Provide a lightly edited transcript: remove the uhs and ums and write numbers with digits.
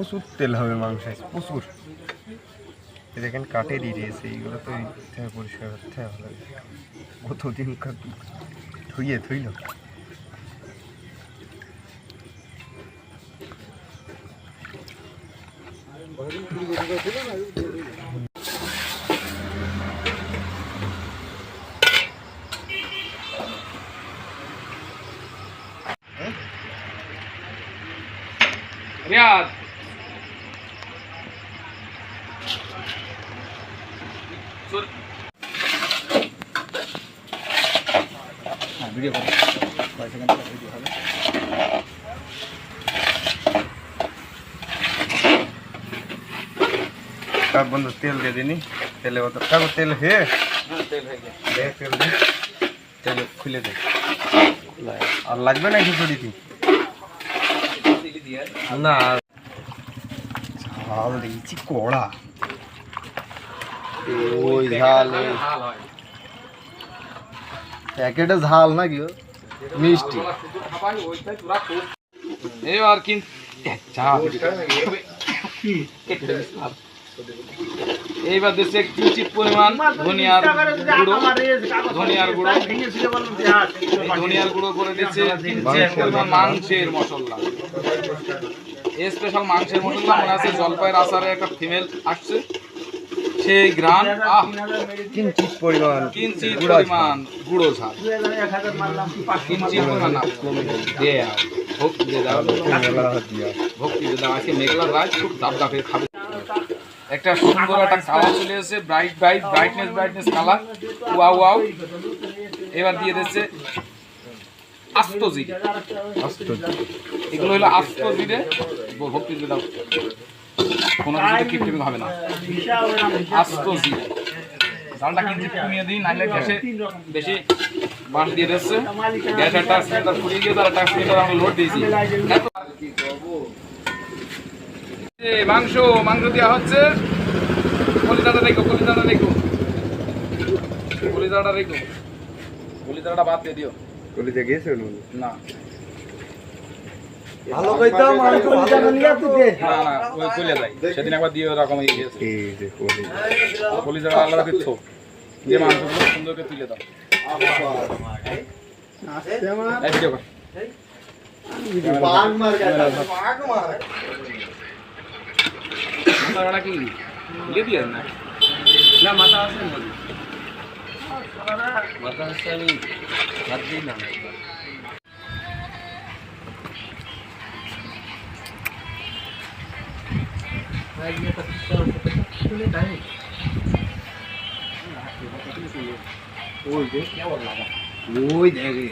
প্রচুর তেল হবে মাংসে, প্রচুর। দেখেন কাঠেরই রয়েছে, এইগুলো তো পরিষ্কার করতে হবে। কতদিন ধুইয়ে ধুইল। রিয়াদ ভিডিও করো, কয়েক সেকেন্ড ভিডিও হবে। কার বন্ধু তেল দিয়ে দিনি, তেলে কাকু তেল হয়ে তেল হয়ে গেছে, তেল দিয়ে তেল খুলে দে। আর লাগবে না খিচুড়িতে? না, ঝাল দিয়েছি কড়া। ওই ঝাল প্যাকেটে ঝাল নাকি মিষ্টি? এবার কিন্তু এইবার দিচ্ছে কিঞ্চিত পরিমাণ ধনিয়ার গুঁড়ো, ধনিয়ার গুঁড়ো করে দিচ্ছে কিঞ্চিত পরিমাণ মাংসের মশলা, স্পেশাল মাংসের মশলা। মনে আছে জলপাইয়ের আচারে একটা ফিমেল আসছে, সেই ঘ্রাণ। কিঞ্চিত পরিমাণ গুঁড়ো ঝাল, কিঞ্চিত পরিমাণ না, দেয়া ভক্তি দিয়ে দাও, ভক্তি দিয়ে দাও। আজকে মেঘলা রাত, খুব দাব দাপে খাবে। একটা সুন্দর একটা কালার চলে এসেছে, ব্রাইটনেস কালার, ওয়াও। এবার দিয়ে দিচ্ছে আস্ত জিরে, এগুলো হলো আস্ত জিরে। ভক্তি দিয়ে দাও, কোনো কিছুতে কিপটিপিং হবে না। আস্ত জিরে, ঝালটা কিন্তু কমিয়ে দিই, নাহলে গ্যাসে বেশি বাঁশ দিয়ে দিচ্ছে। গ্যাস একটা সিলিন্ডার ফুরিয়ে গিয়ে তার একটা সিলিন্ডার আমরা লোড দিয়েছি। মাংস দেওয়া হচ্ছে। কলিজাটা রেখো, কলিজাটা বাদ দিয়ে দিও। কলিজা গেছে না ভালো কইতাম, আর কলিজা নিয়ে তুই না ওই কলিজা যাই, সেদিন একবার দিয়ে ওরকম হয়ে গেছে। এই যে কলিজাটা আলাদা করে থো, যে মাংসগুলো সুন্দর করে তুলে দাও। এই ভিডিও কর, মাথাটা কি দিয়ে দিয়ে না? না মাথা আছে, মাথা আছে, আমি হাত দিই না। ওই দেখে